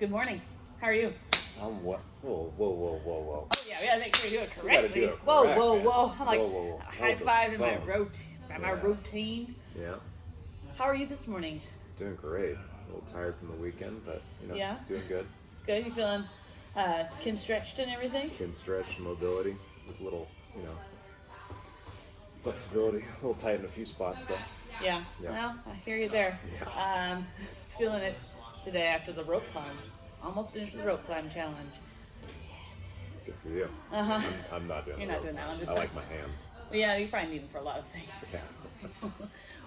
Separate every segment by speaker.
Speaker 1: Good morning. How are you?
Speaker 2: I'm what? Whoa.
Speaker 1: Oh yeah, we gotta make sure you do it correctly.
Speaker 2: Do it
Speaker 1: whoa.
Speaker 2: man.
Speaker 1: I'm like
Speaker 2: whoa.
Speaker 1: high five in my routine.
Speaker 2: Yeah.
Speaker 1: How are you this morning?
Speaker 2: Doing great. A little tired from the weekend, but
Speaker 1: Yeah?
Speaker 2: doing good.
Speaker 1: Good. You feeling kin stretched and everything?
Speaker 2: Kin stretch, mobility, with a little, flexibility. A little tight in a few spots though.
Speaker 1: Yeah. Well, I hear you there.
Speaker 2: Yeah.
Speaker 1: Feeling it today after the rope climbs. Almost finished the rope climb challenge.
Speaker 2: Good for you.
Speaker 1: Uh-huh.
Speaker 2: I'm not doing.
Speaker 1: You're not doing that one.
Speaker 2: I like my hands.
Speaker 1: Yeah, you probably need them for a lot of things.
Speaker 2: Yeah.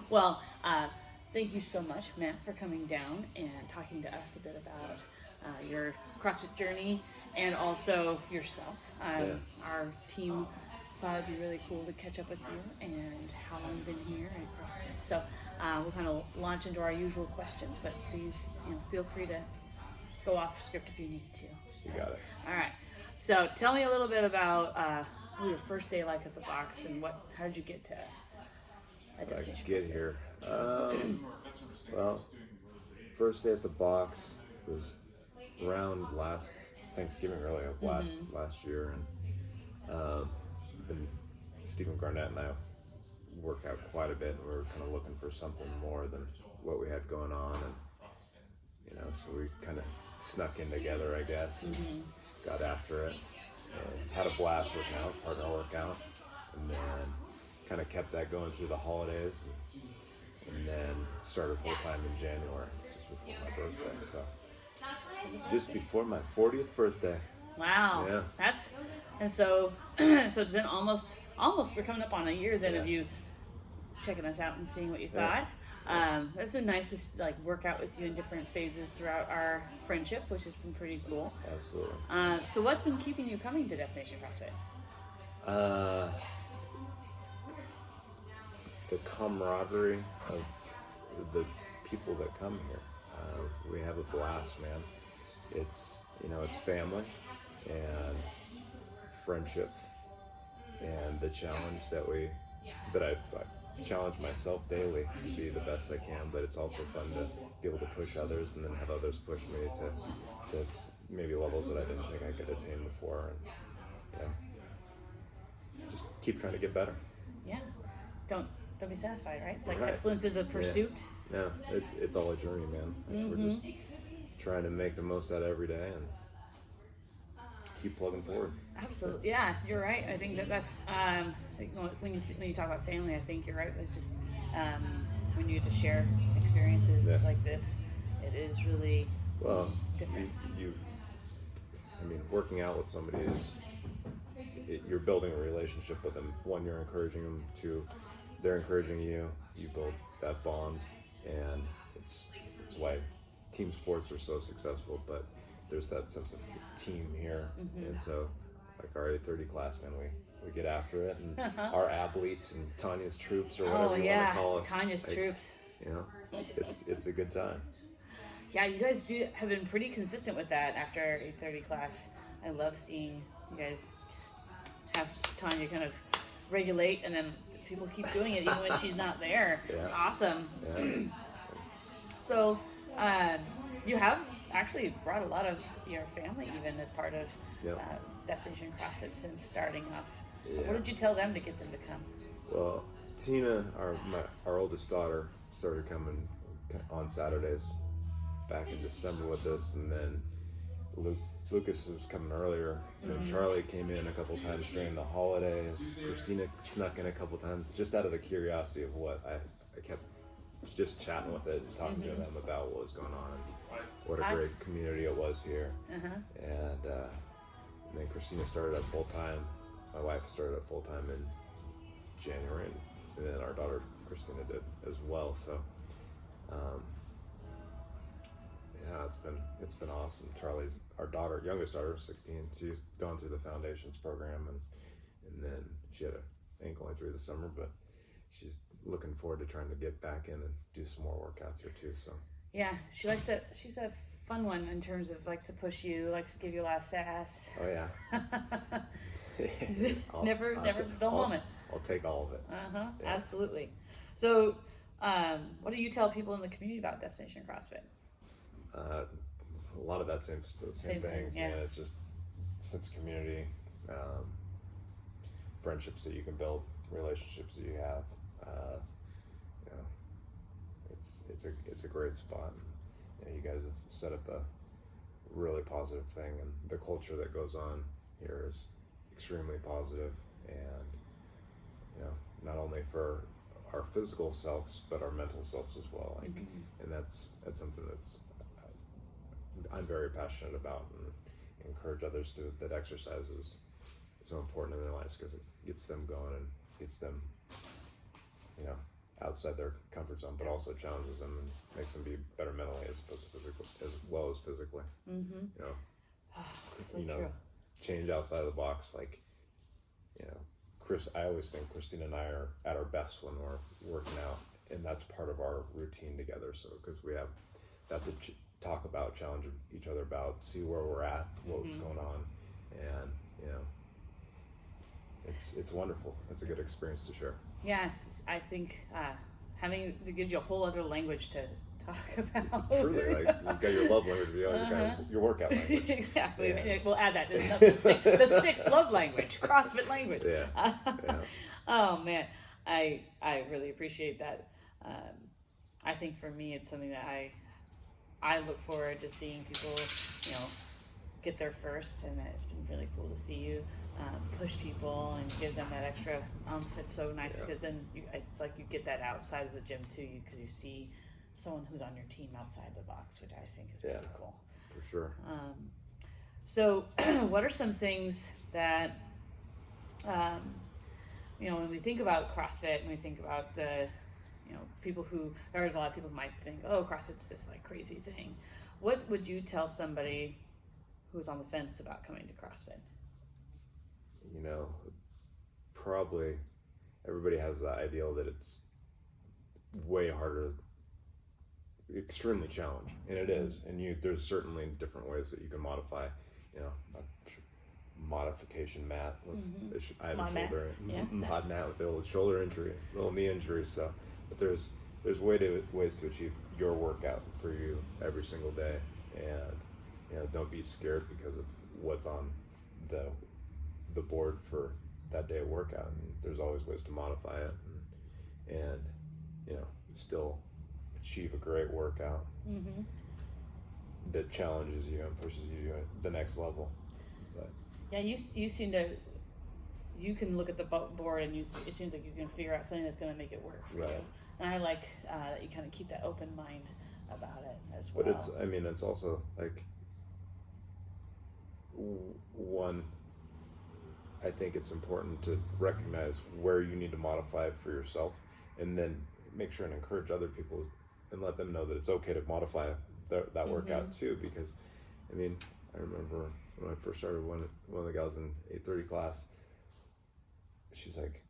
Speaker 1: Well, thank you so much, Matt, for coming down and talking to us a bit about your CrossFit journey and also yourself. Our team thought it'd be really cool to catch up with you and how long you've been here at CrossFit. So we'll kind of launch into our usual questions, but please feel free to go off script if you need to.
Speaker 2: You got it.
Speaker 1: All right. So tell me a little bit about what your first day like at the box and how did you get to us at Destination
Speaker 2: Get here. Well, first day at the box was around last Thanksgiving, really, of last year, and Stephen Garnett and I worked out quite a bit, and we were kind of looking for something more than what we had going on, and so we kind of snuck in together, I guess, and got after it, and had a blast working out, partner workout, and then kind of kept that going through the holidays, and then started full-time in January, just before my birthday, so just before my 40th birthday.
Speaker 1: Wow.
Speaker 2: Yeah.
Speaker 1: So it's been almost we're coming up on a year then of you checking us out and seeing what you thought. It's been nice to work out with you in different phases throughout our friendship, which has been pretty cool.
Speaker 2: Absolutely.
Speaker 1: So what's been keeping you coming to Destination CrossFit?
Speaker 2: The camaraderie of the people that come here. We have a blast, man. It's family and friendship, and the challenge that I challenge myself daily to be the best I can, but it's also fun to be able to push others and then have others push me to maybe levels that I didn't think I could attain before, and just keep trying to get better.
Speaker 1: Yeah. Don't be satisfied, right? It's like excellence is a pursuit.
Speaker 2: Yeah, it's all a journey, man. We're just trying to make the most out of every day and keep plugging forward.
Speaker 1: Absolutely, yeah, you're right. I think that's when you talk about family, I think you're right. It's just when you get to share experiences like this, it is really different.
Speaker 2: Working out with somebody you're building a relationship with them. One, you're encouraging them. Two, they're encouraging you. You build that bond, and it's why team sports are so successful. But there's that sense of team here, and so like our 8:30 class, man, we get after it, and our athletes and Tanya's troops or whatever you want to call us.
Speaker 1: Tanya's troops.
Speaker 2: It's a good time.
Speaker 1: Yeah, you guys have been pretty consistent with that after 8:30 class. I love seeing you guys have Tanya kind of regulate, and then people keep doing it even when she's not there. Yeah. It's awesome.
Speaker 2: Yeah.
Speaker 1: So you have actually brought a lot of your family even as part of Destination CrossFit since starting off. Yeah. What did you tell them to get them to come?
Speaker 2: Well, Tina, our oldest daughter, started coming on Saturdays back in December with us, and then Lucas was coming earlier. And Charlie came in a couple times during the holidays. Christina snuck in a couple times just out of the curiosity of what I kept just chatting with it and talking to them about what was going on and what a great community it was here. And then Christina started at full time. My wife started at full time in January, and then our daughter Christina did as well. So it's been awesome. Charlie's our youngest daughter, 16. She's gone through the foundations program, and then she had an ankle injury this summer, but she's looking forward to trying to get back in and do some more workouts here too. So
Speaker 1: yeah, she's a fun one in terms of likes to push you, likes to give you a lot of sass.
Speaker 2: Oh yeah.
Speaker 1: Never dull moment.
Speaker 2: I'll take all of it.
Speaker 1: Yeah. Absolutely. So what do you tell people in the community about Destination CrossFit?
Speaker 2: a lot of that same
Speaker 1: Same thing,
Speaker 2: things,
Speaker 1: yeah.
Speaker 2: man. It's just sense of community, friendships that you can build, relationships that you have. You know, it's a great spot. And, you guys have set up a really positive thing, and the culture that goes on here is extremely positive, and not only for our physical selves but our mental selves as well. Like, and that's something that's I'm very passionate about, and encourage others to, that exercise is so important in their lives, because it gets them going and gets them outside their comfort zone, but also challenges them and makes them be better mentally as opposed to physical, as well as physically.
Speaker 1: So true.
Speaker 2: Change outside of the box. Like, I always think Christina and I are at our best when we're working out, and that's part of our routine together. So, because we have that to talk about, challenge each other about, see where we're at, what's going on, and it's wonderful. It's a good experience to share.
Speaker 1: Yeah, I think it gives you a whole other language to talk about.
Speaker 2: Truly, like, you've got your love language, but you got your workout language.
Speaker 1: Exactly.
Speaker 2: Yeah.
Speaker 1: We'll add that. The sixth love language, CrossFit language.
Speaker 2: Yeah.
Speaker 1: Oh man, I really appreciate that. I think for me, it's something that I look forward to seeing people, get there first, and it's been really cool to see you push people and give them that extra oomph. It's so nice because then it's like you get that outside of the gym too, because you see someone who's on your team outside the box, which I think is pretty cool.
Speaker 2: For sure.
Speaker 1: So what are some things that, when we think about CrossFit and we think about the, people who, there's a lot of people who might think, oh, CrossFit's this like crazy thing. What would you tell somebody who's on the fence about coming to CrossFit?
Speaker 2: Probably everybody has the ideal that it's way harder, extremely challenging, and it is. And there's certainly different ways that you can modify, a modification mat with I have a shoulder mod mat with the old shoulder injury, little knee injury stuff. But there's ways to achieve your workout for you every single day, and don't be scared because of what's on the board for that day of workout. And there's always ways to modify it and still achieve a great workout that challenges you and pushes you to the next level. But
Speaker 1: you seem to, you can look at the board and it seems like you can figure out something that's going to make it work for you. And I like that you kind of keep that open mind about it as well.
Speaker 2: But it's also like, one, I think it's important to recognize where you need to modify for yourself, and then make sure and encourage other people and let them know that it's okay to modify that workout too. Because I remember when I first started, one of the gals in 830 class, she's like,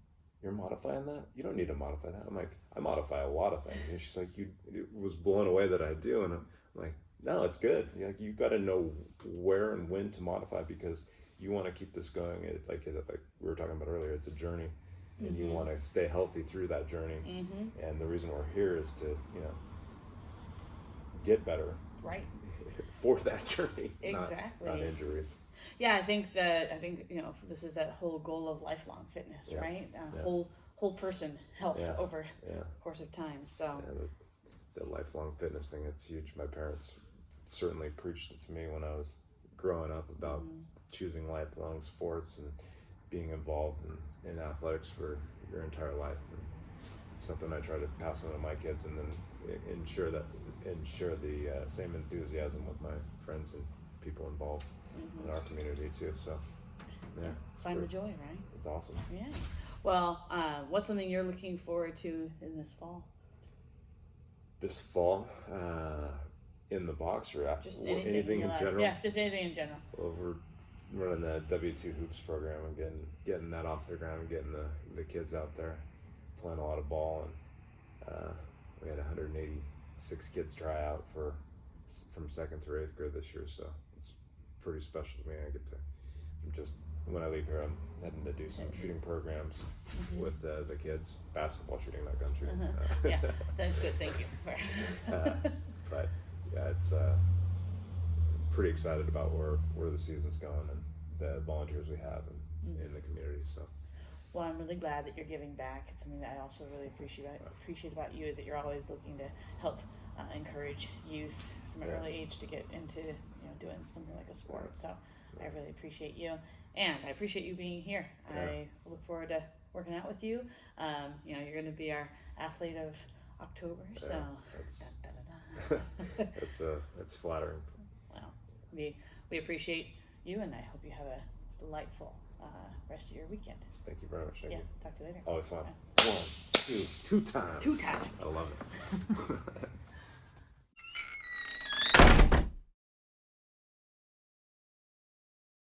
Speaker 2: "You're modifying that? You don't need to modify that." I'm like, "I modify a lot of things." And she's like, "You was blown away that I do." And I'm like, "No, it's good. You got to know where and when to modify, because you want to keep this going. Like we were talking about earlier, it's a journey, and you want to stay healthy through that journey. And the reason we're here is to, get better,
Speaker 1: right,
Speaker 2: for that journey,
Speaker 1: exactly,
Speaker 2: not injuries.
Speaker 1: Yeah, I think this is that whole goal of lifelong fitness, right? Whole person health over the course of time. So
Speaker 2: the lifelong fitness thing, it's huge. My parents certainly preached it to me when I was growing up about choosing lifelong sports and being involved in athletics for your entire life. And it's something I try to pass on to my kids, and then ensure the same enthusiasm with my friends and people involved in our community too. So
Speaker 1: find the joy, right?
Speaker 2: It's awesome.
Speaker 1: Yeah. Well, what's something you're looking forward to in this fall?
Speaker 2: This fall, in the box, or
Speaker 1: just
Speaker 2: anything in general?
Speaker 1: Yeah, just anything in general.
Speaker 2: Well, we're running the W2 Hoops program and getting that off the ground and getting the kids out there playing a lot of ball. And we had 186 kids try out from 2nd through 8th grade this year, so it's pretty special to me. When I leave here, I'm heading to do some shooting programs with the kids, basketball shooting, not gun shooting.
Speaker 1: Yeah, that's good. Thank you.
Speaker 2: But yeah, it's pretty excited about where the season's going and the volunteers we have in the community. So.
Speaker 1: Well, I'm really glad that you're giving back. It's something that I also really appreciate about you is that you're always looking to help encourage youth from an early age to get into doing something like a sport. So I really appreciate you, and I appreciate you being here. I look forward to working out with you. You're going to be our athlete of October. So
Speaker 2: that's flattering.
Speaker 1: Well, we appreciate you, and I hope you have a delightful rest of your weekend.
Speaker 2: Thank you very much. Thank you.
Speaker 1: Talk to you later.
Speaker 2: Always fun.
Speaker 1: Yeah.
Speaker 2: 1, 2 times.
Speaker 1: 2 times.
Speaker 2: I love it.